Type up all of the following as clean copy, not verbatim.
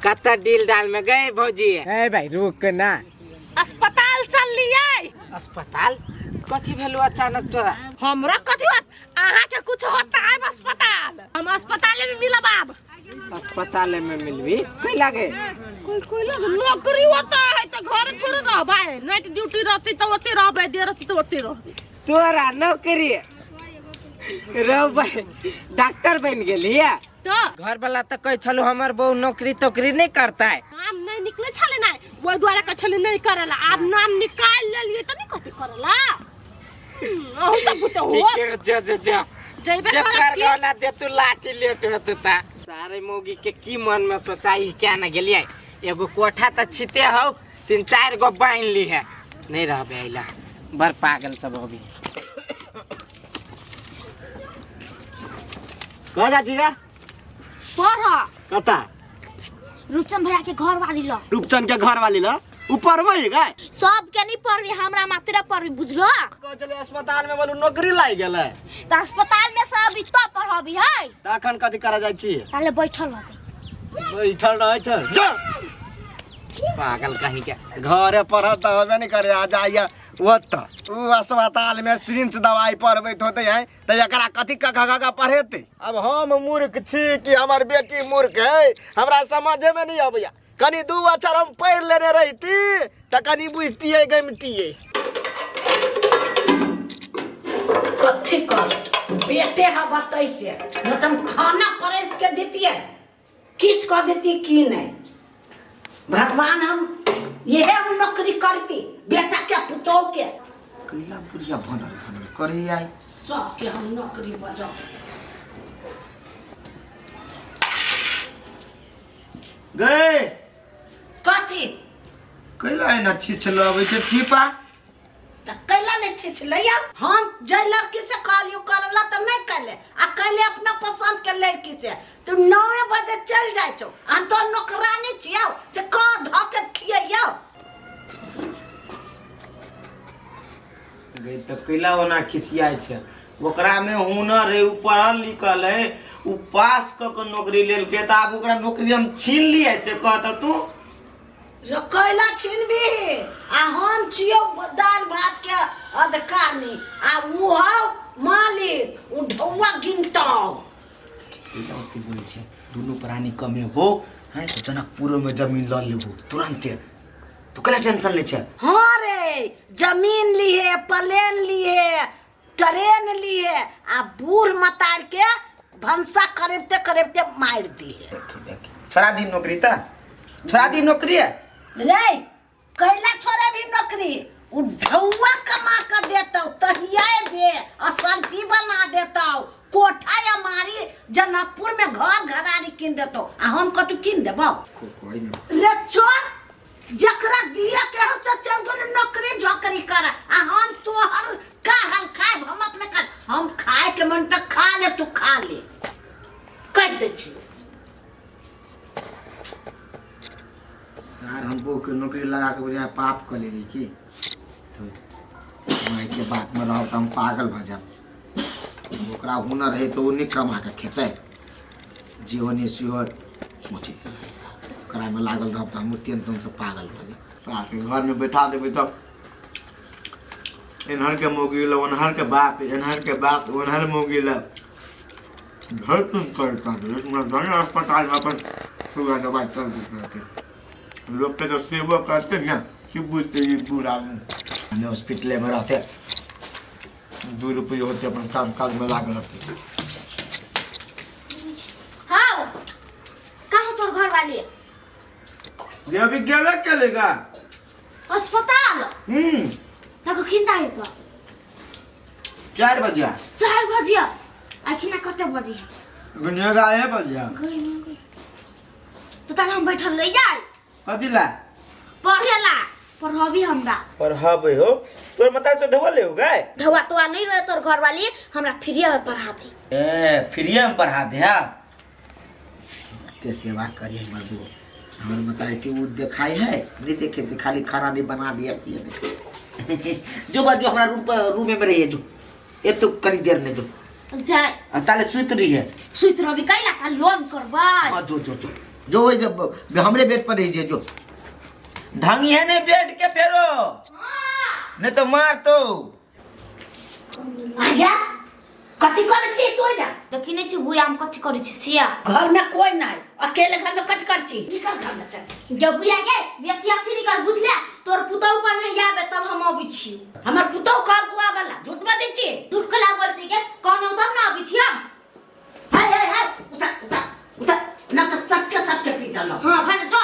कत्ता डील डाल में गए भौजी? ए भाई रुक ना, अस्पताल चल लिए। अस्पताल कथी भेलु अचानक तोरा? हमरा कथी बात आहा के कुछ होता है अस्पताल? हम अस्पताल में मिलब आब। अस्पताल में मिलबी कोई लागे? कोई लग नौकरी होता है तो घर थोड़े रहबे, नाइट ड्यूटी रहती तो ओते रहबे, डे रहती तो ओते रहबे। तोरा नौकरी रहबे, डॉक्टर बन गेली है तो घर वाला तो कह छलु हमर बहू नौकरी तोकरी नहीं करता है। नाम नहीं निकले छले ना, वो द्वारा का छले नहीं करला। अब नाम निकाल लेलिए तो नहीं कथी करला। ओह सब तो हो जा जइबे कर वाला दे तू लाठी ले तो ता सारे मोगी के की मन में सोचाई क्या ना गेलिए। एगो कोठा त छिते हो, 3-4 गो बांध ली है, नहीं रहबे आइला बर पागल सब होबी। गजा जीगा पढ़ कता रूपचंद भैया के घर वाली लो। रूपचंद के घर वाली लो ऊपर वही गए सब के नहीं पढ़ी, हमरा मात्र पढ़ी, बुझलो। चले अस्पताल में बोलू नौकरी लाई गेले तो अस्पताल में सब इतना पढ़बी है। तखन कथी करा जाय छी? ताले बैठल रहे छ जा पागल कहीं के घरे पढ़त त होबे नहीं करे। आ जाइए ओत उ अस्पताल में सिरिंज दवाई पढ़बैत होते है त एकरा कथी का पढ़ेते? अब हम मूर्ख छी कि हमर बेटी मूर्ख है? हमरा समझे में नहीं आबैया। कनी 2 अक्षर हम पढ़ लेने रहती त कनी बुझतिए गमतिए। कथी कर बेटे हा बताई से न तुम खाना परेस के देती किट कर देती की नहीं। भगवान हम यह हम नौकरी करती बेटा के पुतौ के कैला बुढ़िया भनल करे आई सब के हम नौकरी बजा गए कथी कैला है न छिछलो अबै छै छिपा त कैला नहीं छिछलैया। हम जे लड़की से कहलियो करला त नहीं कैले आ कैले अपना पसंद के लड़की से। तू 9 बजे चल जाय छो, हम तो नौकरानी छियौ से क धके खियैयो। गई त कैला ओना खिसियाय छै? ओकरा में हुनर है, उ पढ़ल लिखल है, उ पास क के नौकरी लेल के त अब ओकरा नौकरी हम छीन लियै से कहत तू? जो कैला छीनबी आ हम छियौ दाल भात के अधिकारी आ उ हो मालिक, उ ढौआ गिनताओ। कैला की बोल छै? दोनों प्राणी कमे हो है तो जनकपुर में जमीन ल लेबो तुरंत। तू कैला टेंशन ले छै? हाँ रे, जमीन लिए, प्लेन लिए, ट्रेन लिए आ बूढ़ मतार के भंसा करेबते मार दिए। छोड़ा दी नौकरी त छोड़ा दी नौकरी है रे कैला छोड़े भी नौकरी, उ ढौआ कमा कर देता तहिया दे और सर्फी बना देता, कोठा या मारी जनकपुर में घर घरारी किन देतो आ हम कतु किन देबो? रे चोर जकरा दिया के हम चल गो नौकरी झोकरी कर आ हम तोहर का हाल खाए हम अपने कर। हम खाए के मन तक खा ले, तू खा ले कह दे छी। सार हम बहू के नौकरी लगा के बुझाय पाप कर लेली की? तो माय के बात में रहो त हम पागल भ जाब। ओकरा हुनर है तो उन्हीं कमा के खेते जीवन से सोचित ओकरा में लागल रह त हम टेंशन से पागल भ जाब। के घर में बैठा देबे त एनहर के मोगी ल ओनहर के बात, एनहर के बात ओनहर मोगी ल घर तुम करता है। इसमें घर अस्पताल में अपन पूरा दवाई कर देते लोग के तो सेवा करते ना कि बुझते ही बुरा हमें हॉस्पिटल में रहते 2 रुपये होते अपन काम काज में लाग रहते। हाँ कहाँ तोर घर वाली? ये अभी गेला के लेगा अस्पताल तको खिंदा है तो 4 बजे 4 बजे आखिना कते बजे गुनिया गाए बजे गई तो तक हम बैठल रह जाए कथी ला पढ़ेला पढ़बी हमरा पढ़ाबे हो तोर मता से ढवा ले हो गए ढवा तो नहीं रहे तोर घर वाली हमरा फ्री में पढ़ाती। ए फ्री में पढ़ा दे हा ते सेवा करी हमर बहू हमर मता के वो देखाई है नहीं देखे थे खाली खाना नहीं बना दिया सी जो बात जो हमारा रूम में रहिए जो ये तो करी देर ने जो जाए ताले सुत रही है। सुत रवि कैला का लोन करबाय। हाँ जो वही जब हमरे बेड पर रही जो ढंगी है ने बेड के फेरो नहीं तो मार तो आया कथी करे छी तू जा देखि नै छी बुढ़िया हम कथि करै छी सिया। घर में कोई नहीं अकेले घर में कथी कर छी निकल घर में से। जब बुढ़िया के बेसी अथि निकल बुझले तोर पुतौ का नहीं आबे तब हम आबै छी। हमर पुतौ का कुआ वाला झूठ मत छी। झूठ कला बोलती के कौन हो तब ना आबै छी हम। हाय उठा ना तो सबके पीटल। हां भाई जो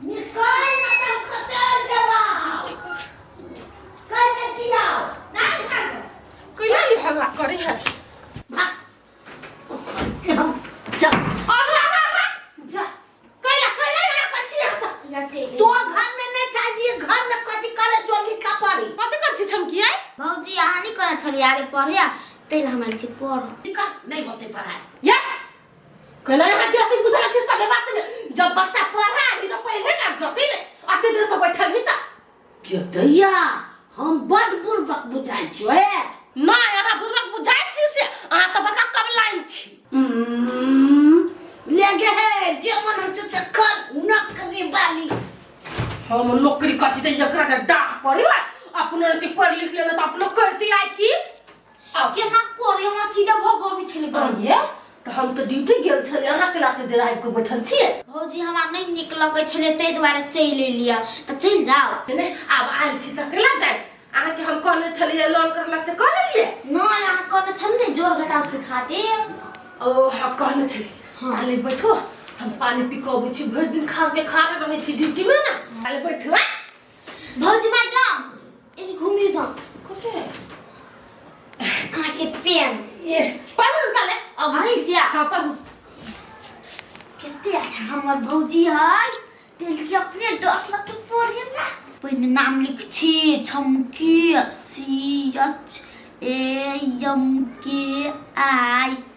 निकाल ना तो कतर देवा कर के चिल्लाओ ना निकाल कैला ये हल्ला करे है। चल जा कैला यहाँ कच्ची ऐसा या चे तो घर में नहीं चाहिए घर में कथी करे जोली का पड़ी कथि कर छी छमकी आई। भौजी यहाँ नहीं करना छली आगे पढ़िया तेल हमारे छी पढ़ निकल नहीं होते पढ़ाई ये कैला यहाँ बेसी बुझल छी सब बात में जब बच्चा पढ़ रहा है तो पहले काम जति ने अति देर से बैठल ही ता के दैया हम बड़ बुर्बक बुझाई छियो ए ना यहाँ बुर्बक बुझाई छी से आ तो बड़का कब लाइन छी। लगे है जमन हो से कर नौकरी वाली हम नौकरी करती तो एकरा जे डाह पड़ी है अपने रे पढ़ लिख लेना तो अपनो करती आई की अब के ना कोरे हम सीधा भगो भी छली ये तो हम तो ड्यूटी गेल छले अहाँ के लाते देर आबि के बैठल छिए। भौजी हमरा नहीं निक लगे छले तै दुआरे चल एलिया त चल जाओ नहीं अब आइल छी त केला जाए अहाँ के हम कहने छलिए लोन करला से कर लिए ना यहाँ कहने छल ने जोर घटाव से खाते ओ हम कहने छली ताले बैठो हम पानी पी के अबै छी भर दिन खा के रहे छी ड्यूटी में ना ताले बैठो भौजी मैडम इन घूम ली जाओ कोसे आके पेन ये पर ताले अब आई सिया हां पर कितने अच्छा हमर भौजी है तेल के अपने 10 लाख पढ़े ना पहिने नाम लिख छी छमकी CHAMKI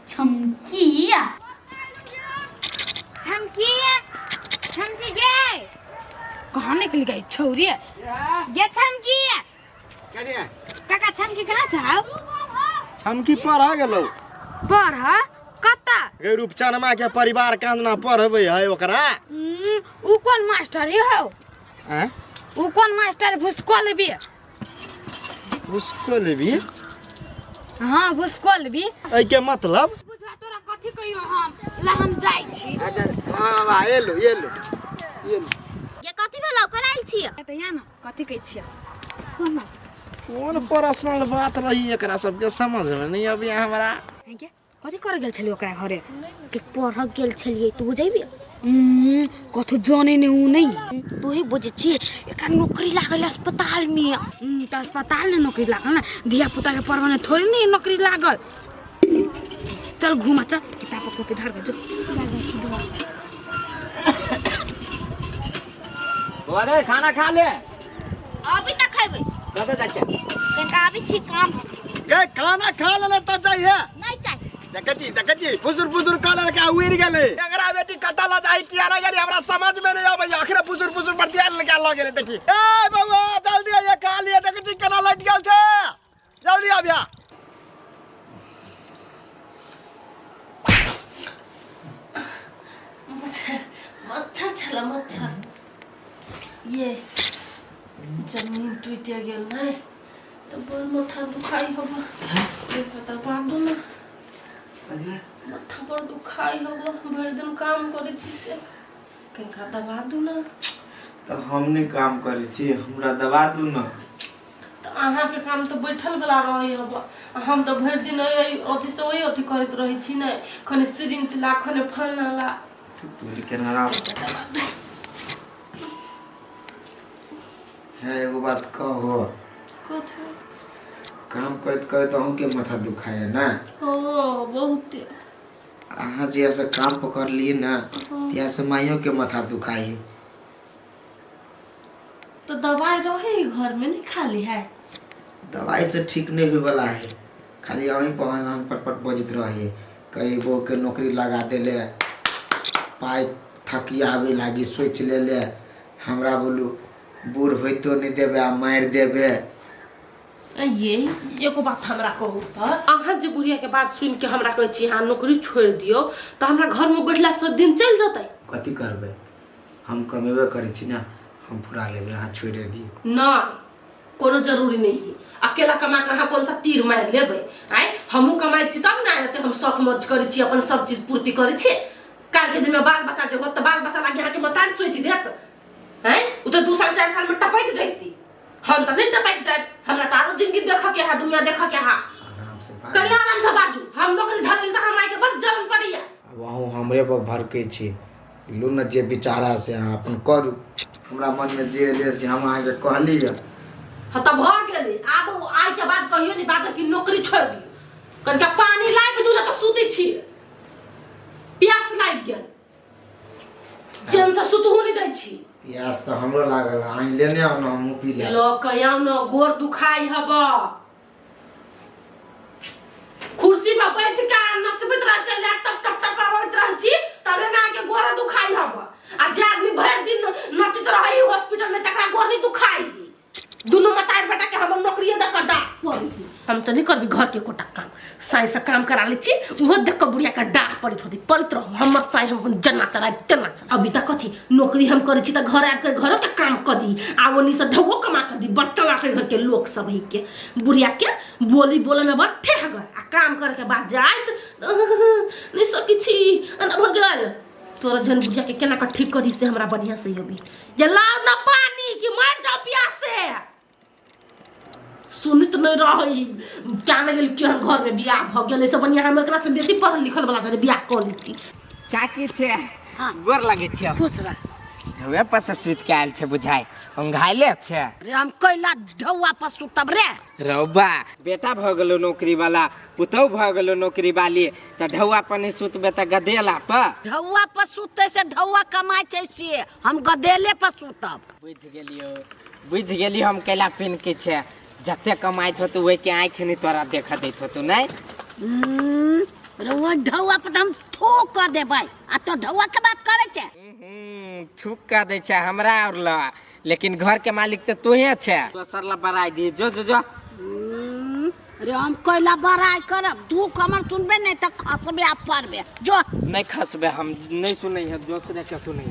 छमकी छमकी छमकी गे कहां निकल गई छौरी गे छमकी कनिया काका छमकी कहाँ छ छमकी पढ़ा गेलो पढ़ कता गे रूपचनमा के परिवार कांदना पढ़बै है ओकरा उ कोन मास्टर हो हैं उ कोन मास्टर भुसकोल भी उसको लेबी हां भुसकोल भी ए के मतलब बुझवा तोरा कथि कहियो हम जाई छी हां ये लो ये कथि भेलौ कराइल छी त यहाँ न कथि कहै छियै कौन पर्सनल बात रही एकरा सबके समझ में नहीं अभी हमरा कथि कर गेल छली ओकरा घरे के पढ़ गेल छलिए तू बुझैबी कथु जाने ने उ नहीं तू ही बुझे छी एकरा नौकरी लागल अस्पताल में त अस्पताल में नौकरी लागल ना धिया पुता के पढ़वाने थोड़ी नहीं नौकरी लागल। चल घुमा चल किताब कॉपी धर के जो अरे खाना खा ले अभी तक खेबे कत जा छ केकरा अभी छी काम ए खाना खा ले तब जाइए नहीं चाहिए देखची फुसुर कलर का उड़ गेले एकरा बेटी कता ला जाई किया ना गेली हमरा समझ में नहीं आबै आखिर फुसुर बर्तिया लगा ल गेले देखी ए बबुआ जल्दी ये खा लिए देखची केना लट गेल छे जल्दी आबिया मच्छर छला मच्छर ये जमीन टूट गेल नहीं तो बोल माथा दुखाई होबा एक पता बांधो ना माथा पर दुखाई होबा भर दिन काम करे छी से कनका दबा दू ना तो हमने काम करे छी हमरा दबा दू ना तो अहाँ के काम तो बैठल वाला रही होबा हम तो भर दिन अथी से वही अथी करत रही छी ने खने सिरिंज ला खने फलना ला तू केना रा है एगो बात कहो कथि काम करत अहूँ के माथा दुखाए ना ओ बहुत अहाँ जे ऐसे काम पकड़ लिए ना त्या से माइयों के माथा दुखाई तो दवाई रहे घर में नहीं खाली है दवाई से ठीक नहीं हुई वाला है खाली अहीं पहन पटपट बजत रहे कई वो के नौकरी लगा देले पाई थकिया आवे लागी सोच ले हमरा बोलू बूढ़ होइतो नहीं देबे आ मार देबे ये एगो बात हमरा कहू त अहाँ जे बुढ़िया के बात सुन के हमरा कहै छी हाँ नौकरी छोड़ दियो त हमरा घर में बैठला सब दिन चल जतै। कथी करबै हम कमेबे करै छी ना हम फुरा लेबै अहाँ छोड़ दियौ। ना कोनो जरूरी नहीं है अकेला कमा के अहाँ कौन सा तीर मार लेबै आय हमहू कमाई छी तब ना रहते हम शौक मौज करै छी अपन सब चीज पूर्ति करै छी। काल के दिन में बाल बच्चा जो होत त बाल बच्चा लागे अहाँ के मतार सोच देत हैं उ त 2 साल 4 साल में टपक जैती हम त नहीं टपक जाए हमरा तारो जिंदगी देख के हा दुनिया देख के हा आराम से कहिया आराम से बाजू हम नौकरी धरल त हम आइ के बड़ जलन पड़िया। अब अहूँ हमरे पर भड़कै छी लू न जे विचारा से अहाँ अपन करू हमरा मन में जे एले से हम अहाँ के कहली है। हाँ तब भ गेलै आब आइ के बाद कहियो नहीं बात कि नौकरी छोड़ दियो कनका पानी लाइ के दूर त सूती छी प्यास लाग गेल चैन से सुतहू नहीं दै छी। प्यास तो हमरो लागल अहाँ लेने आओ ना हम पी ले लो कहिया न गोर दुखाई हब कुर्सी में बैठ के नचबैत रह चल जा टप टप टप करबैत रह छी तबे में आके गोर दुखाई हब आ जे आदमी भर दिन नचत रही हॉस्पिटल में तकरा गोर नहीं दुखाई दोनों मतार बेटा के हम नौकरी द कर दा हम तो नहीं करबी घर के कोटा काम साई से काम करा ले छी वो देख के बुढ़िया का डाह पड़ित होती पड़ित रहो हमर साई हम जना चला तेना चला अभी तक कथी नौकरी हम करे छी त घर आब के घरो के काम क दी आ ओनी से ढवो कमा क दी बच्चा के घर के लोग सब ही के बुढ़िया के बोली बोले में बड़ ठेहगर आ काम करे के बाद जाइत नहीं सकी छी अन भगल तोरा जन बुढ़िया के केना का ठीक करी से हमरा बढ़िया से अभी ये लाओ ना पानी कि मर जाओ प्यास से सुनित नहीं रही क्या नहीं गेल केहन घर में बियाह भ गेल से बढ़िया हम एकरा से बेसी पढ़ल लिखल वाला जरे बियाह कर लेती। काकी छे गोर लगे छे खुश रह ढौए पर से सुत के आयल छे बुझाई हम घायले छे रे हम कैला ढौआ पर सुतब रे रौबा बेटा भ गेलो नौकरी वाला पुतौ भ गेलो नौकरी वाली त ढौआ पर नहीं सुतबे त गदेला पर ढौआ पर सुते से ढौआ कमाई छै से हम गदेले पर सुतब। बुझ गेलियो हम कैला पिन के छे जते कमाइत हो तो वे के आंख नहीं तोरा देख देत हो तो नहीं रे वो ढौआ पर हम ठोक कर देबै आ तो ढौआ के बात करे छे थूक का दे छे हमरा और ला लेकिन घर के मालिक तो तोहे छे दोसर ला बराई दी जो जो जो रे हम कैला बड़ाई करब तू कमर सुनबे नहीं त खसबे आ पड़बे जो नहीं खसबे हम नहीं सुनै है दोसरे के सुनै